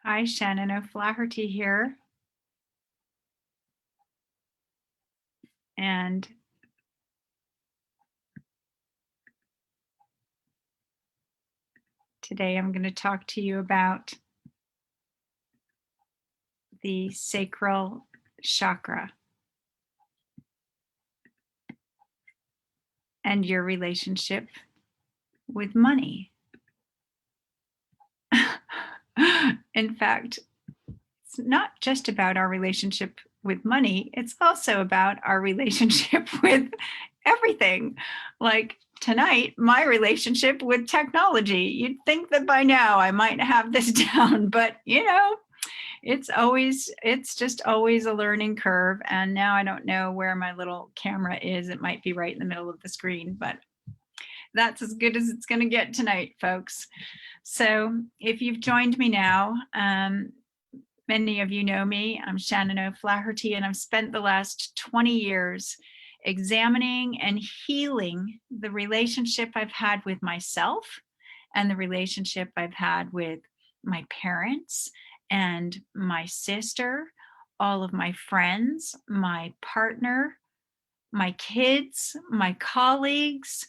Hi, Shannon O'Flaherty here. And today I'm going to talk to you about the sacral chakra and your relationship with money. In fact, it's not just about our relationship with money, it's also about our relationship with everything. Like tonight, my relationship with technology. You'd think that by now I might have this down, but it's just always a learning curve. And now I don't know where my little camera is. It might be right in the middle of the screen, but that's as good as it's going to get tonight, folks. So if you've joined me now, many of you know me. I'm Shannon O'Flaherty, and I've spent the last 20 years examining and healing the relationship I've had with myself and the relationship I've had with my parents and my sister, all of my friends, my partner, my kids, my colleagues,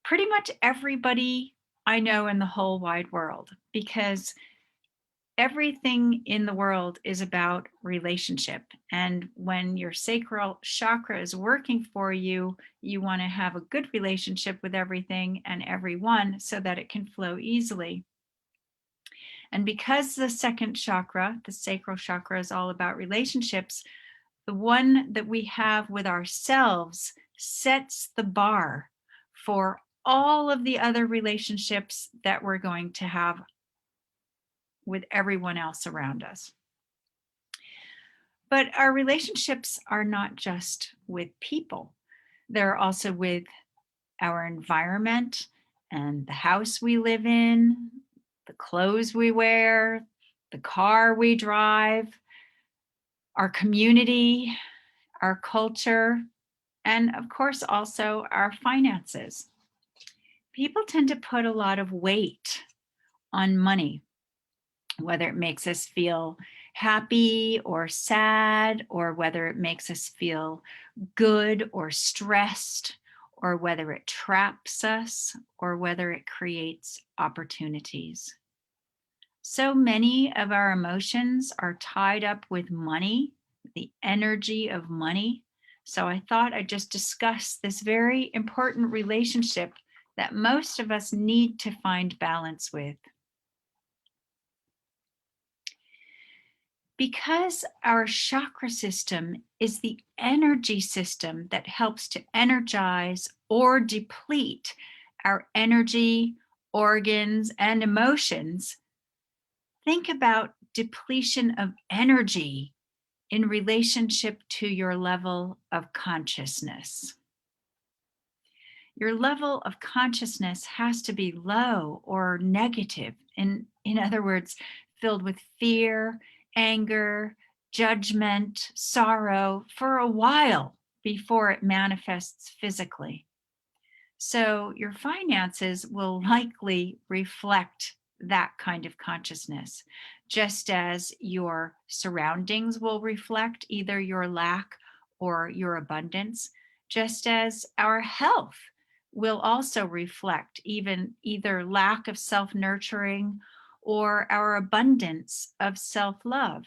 pretty much everybody I know in the whole wide world, because everything in the world is about relationship. And when your sacral chakra is working for you, you want to have a good relationship with everything and everyone so that it can flow easily. And because the second chakra, the sacral chakra, is all about relationships, the one that we have with ourselves sets the bar for all of the other relationships that we're going to have with everyone else around us. But our relationships are not just with people. They're also with our environment and the house we live in, the clothes we wear, the car we drive, our community, our culture, and of course also our finances. People tend to put a lot of weight on money, whether it makes us feel happy or sad, or whether it makes us feel good or stressed, or whether it traps us, or whether it creates opportunities. So many of our emotions are tied up with money, the energy of money. So I thought I'd just discuss this very important relationship that most of us need to find balance with. Because our chakra system is the energy system that helps to energize or deplete our energy, organs, and emotions, think about depletion of energy in relationship to your level of consciousness. Your level of consciousness has to be low or negative. In other words, filled with fear, anger, judgment, sorrow for a while before it manifests physically. So your finances will likely reflect that kind of consciousness, just as your surroundings will reflect either your lack or your abundance, just as our health will also reflect either lack of self-nurturing or our abundance of self-love.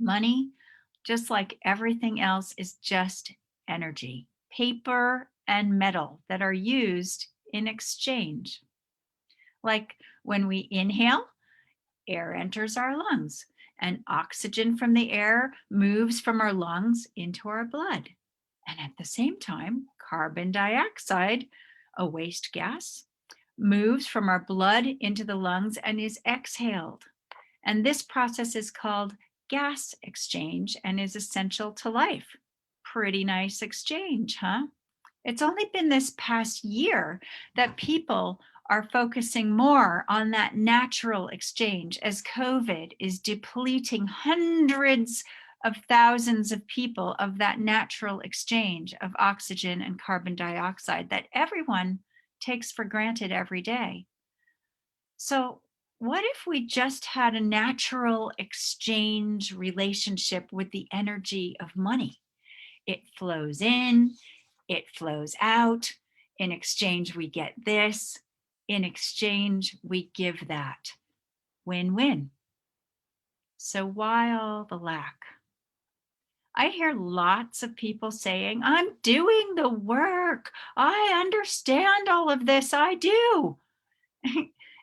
Money, just like everything else, is just energy, paper and metal that are used in exchange. Like when we inhale, air enters our lungs, and oxygen from the air moves from our lungs into our blood. And at the same time, carbon dioxide, a waste gas, moves from our blood into the lungs and is exhaled. And this process is called gas exchange and is essential to life. Pretty nice exchange, huh? It's only been this past year that people are focusing more on that natural exchange as COVID is depleting hundreds of thousands of people of that natural exchange of oxygen and carbon dioxide that everyone takes for granted every day. So What if we just had a natural exchange relationship with the energy of money? It flows in, it flows out. In exchange, we get this. In exchange, we give that. Win win. So, why all the lack? I hear lots of people saying, I'm doing the work. I understand all of this. I do.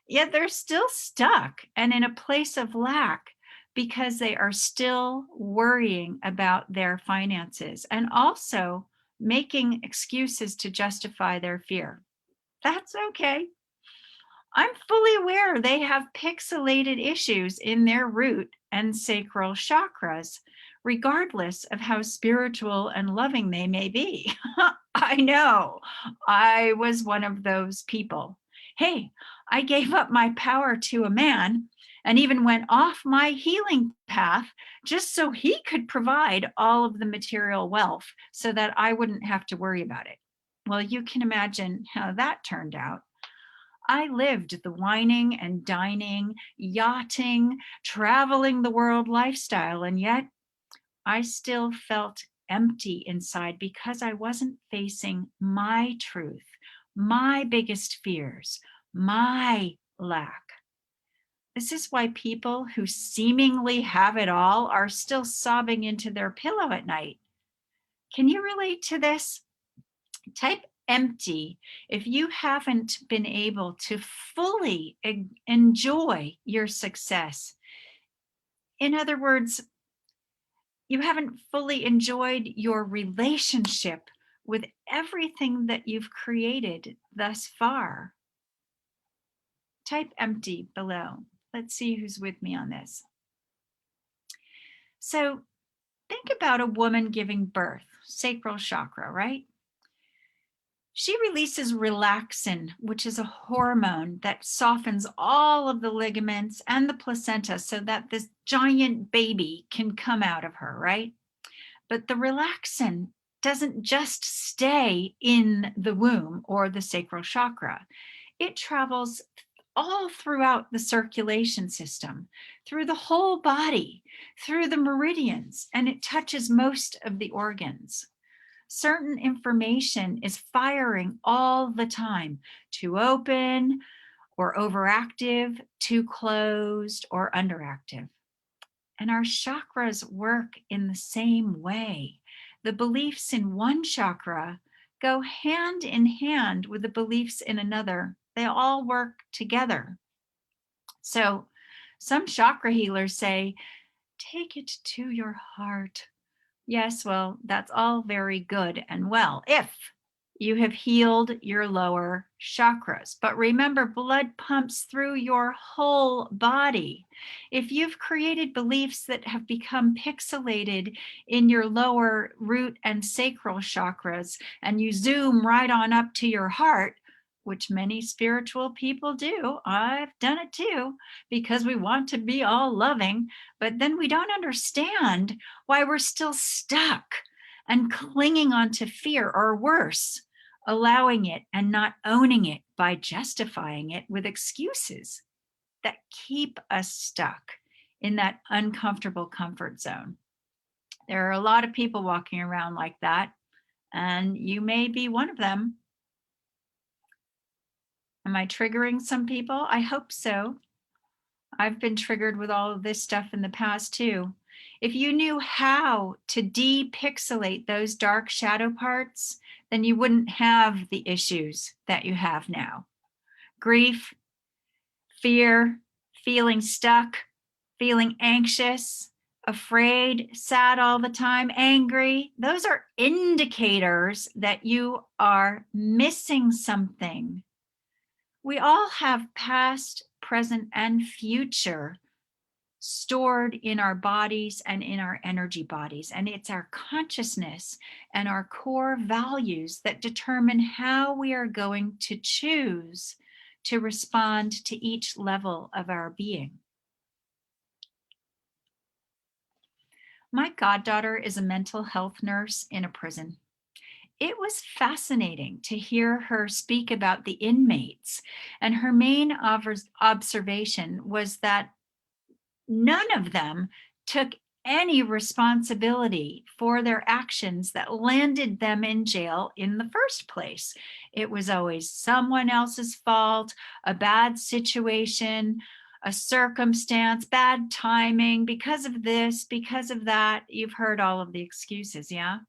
Yet they're still stuck and in a place of lack because they are still worrying about their finances and also making excuses to justify their fear. That's okay. I'm fully aware they have pixelated issues in their root and sacral chakras, regardless of how spiritual and loving they may be. I know I was one of those people. Hey, I gave up my power to a man and even went off my healing path just so he could provide all of the material wealth so that I wouldn't have to worry about it. Well, you can imagine how that turned out. I lived the wining and dining, yachting, traveling the world lifestyle, and yet I still felt empty inside because I wasn't facing my truth, my biggest fears, my lack. This is why people who seemingly have it all are still sobbing into their pillow at night. Can you relate to this? Type empty if you haven't been able to fully enjoy your success. In other words, you haven't fully enjoyed your relationship with everything that you've created thus far. Type empty below. Let's see who's with me on this. So think about a woman giving birth, sacral chakra, right? She releases relaxin, which is a hormone that softens all of the ligaments and the placenta so that this giant baby can come out of her, right? But the relaxin doesn't just stay in the womb or the sacral chakra. It travels all throughout the circulation system, through the whole body, through the meridians, and it touches most of the organs. Certain information is firing all the time, too open or overactive, too closed or underactive. And our chakras work in the same way. The beliefs in one chakra go hand in hand with the beliefs in another. They all work together. So some chakra healers say, take it to your heart. Yes, well, that's all very good and well if you have healed your lower chakras. But remember, blood pumps through your whole body. If you've created beliefs that have become pixelated in your lower root and sacral chakras, and you zoom right on up to your heart, which many spiritual people do, I've done it too, because we want to be all loving, but then we don't understand why we're still stuck and clinging on to fear, or worse, allowing it and not owning it by justifying it with excuses that keep us stuck in that uncomfortable comfort zone. There are a lot of people walking around like that, and you may be one of them. Am I triggering some people? I hope so. I've been triggered with all of this stuff in the past too. If you knew how to depixelate those dark shadow parts, then you wouldn't have the issues that you have now. Grief, fear, feeling stuck, feeling anxious, afraid, sad all the time, angry. Those are indicators that you are missing something. We all have past, present, and future stored in our bodies and in our energy bodies. And it's our consciousness and our core values that determine how we are going to choose to respond to each level of our being. My goddaughter is a mental health nurse in a prison. It was fascinating to hear her speak about the inmates, and her main observation was that none of them took any responsibility for their actions that landed them in jail in the first place. It was always someone else's fault, a bad situation, a circumstance, bad timing, because of this, because of that. You've heard all of the excuses, yeah?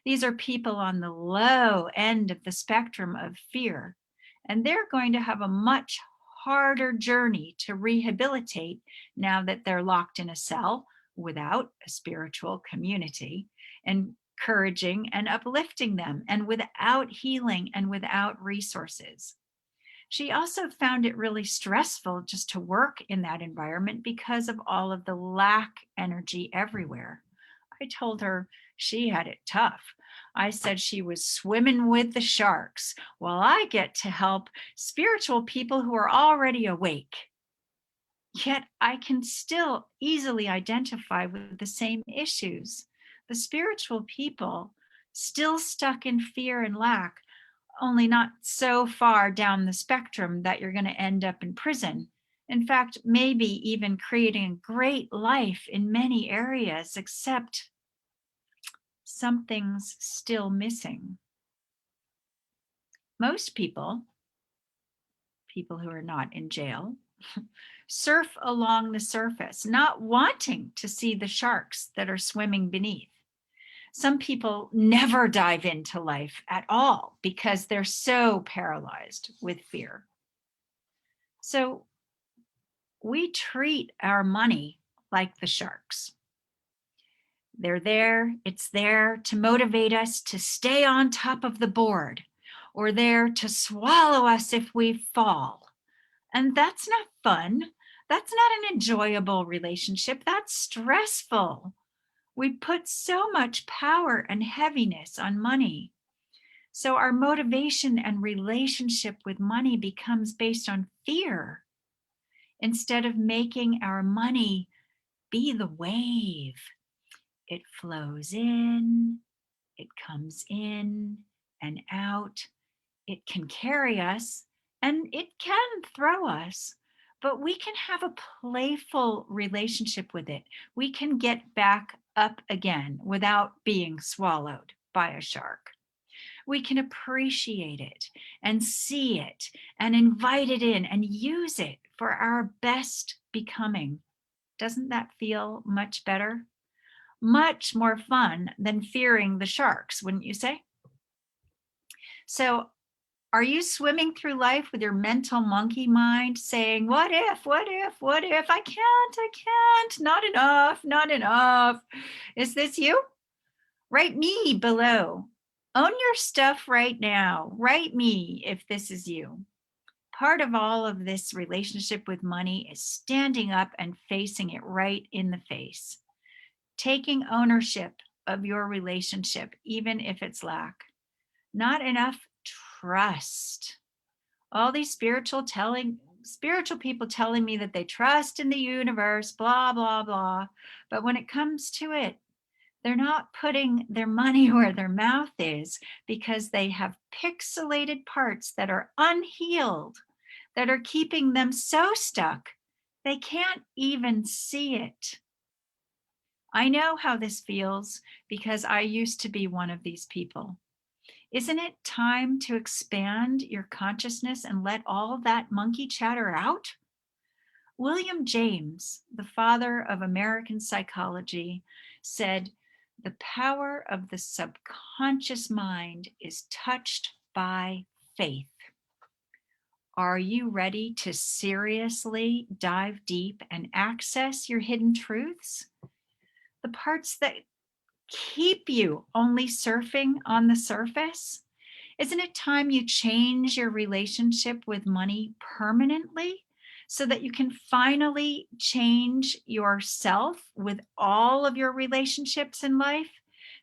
These are people on the low end of the spectrum of fear, and they're going to have a much harder journey to rehabilitate now that they're locked in a cell without a spiritual community, encouraging and uplifting them, and without healing and without resources. She also found it really stressful just to work in that environment because of all of the lack energy everywhere. I told her she had it tough. I said she was swimming with the sharks while I get to help spiritual people who are already awake. Yet I can still easily identify with the same issues. The spiritual people still stuck in fear and lack, only not so far down the spectrum that you're going to end up in prison. In fact, maybe even creating a great life in many areas, except something's still missing. Most people who are not in jail, surf along the surface, not wanting to see the sharks that are swimming beneath. Some people never dive into life at all because they're so paralyzed with fear. So we treat our money like the sharks. They're there, it's there to motivate us to stay on top of the board, or there to swallow us if we fall. And that's not fun. That's not an enjoyable relationship. That's stressful. We put so much power and heaviness on money. So our motivation and relationship with money becomes based on fear instead of making our money be the wave. It flows in, it comes in and out. It can carry us and it can throw us, but we can have a playful relationship with it. We can get back up again without being swallowed by a shark. We can appreciate it and see it and invite it in and use it for our best becoming. Doesn't that feel much better? Much more fun than fearing the sharks, wouldn't you say? So, are you swimming through life with your mental monkey mind saying, what if, what if, what if? I can't, not enough, not enough. Is this you? Write me below. Own your stuff right now. Write me if this is you. Part of all of this relationship with money is standing up and facing it right in the face. Taking ownership of your relationship, even if it's lack. Not enough trust. All these spiritual people telling me that they trust in the universe, blah, blah, blah. But when it comes to it, they're not putting their money where their mouth is because they have pixelated parts that are unhealed, that are keeping them so stuck, they can't even see it. I know how this feels because I used to be one of these people. Isn't it time to expand your consciousness and let all that monkey chatter out? William James, the father of American psychology, said, "The power of the subconscious mind is touched by faith." Are you ready to seriously dive deep and access your hidden truths? The parts that keep you only surfing on the surface? Isn't it time you change your relationship with money permanently so that you can finally change yourself with all of your relationships in life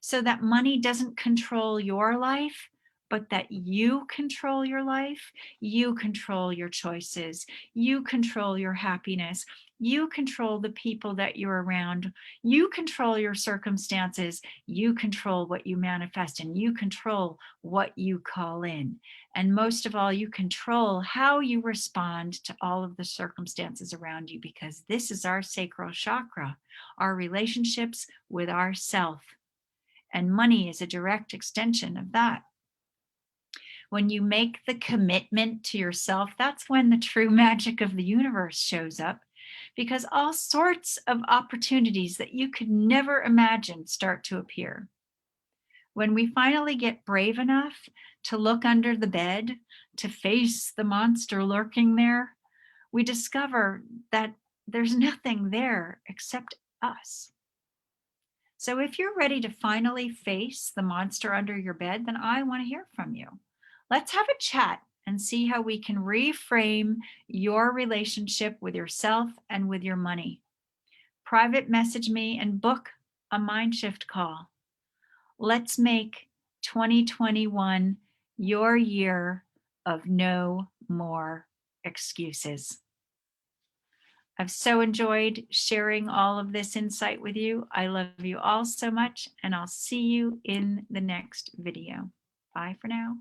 so that money doesn't control your life, but that you control your life, you control your choices, you control your happiness, you control the people that you're around, you control your circumstances, you control what you manifest, and you control what you call in. And most of all, you control how you respond to all of the circumstances around you, because this is our sacral chakra, our relationships with ourself. And money is a direct extension of that. When you make the commitment to yourself, that's when the true magic of the universe shows up, because all sorts of opportunities that you could never imagine start to appear. When we finally get brave enough to look under the bed, to face the monster lurking there, we discover that there's nothing there except us. So if you're ready to finally face the monster under your bed, then I want to hear from you. Let's have a chat and see how we can reframe your relationship with yourself and with your money. Private message me and book a mind shift call. Let's make 2021 your year of no more excuses. I've so enjoyed sharing all of this insight with you. I love you all so much, and I'll see you in the next video. Bye for now.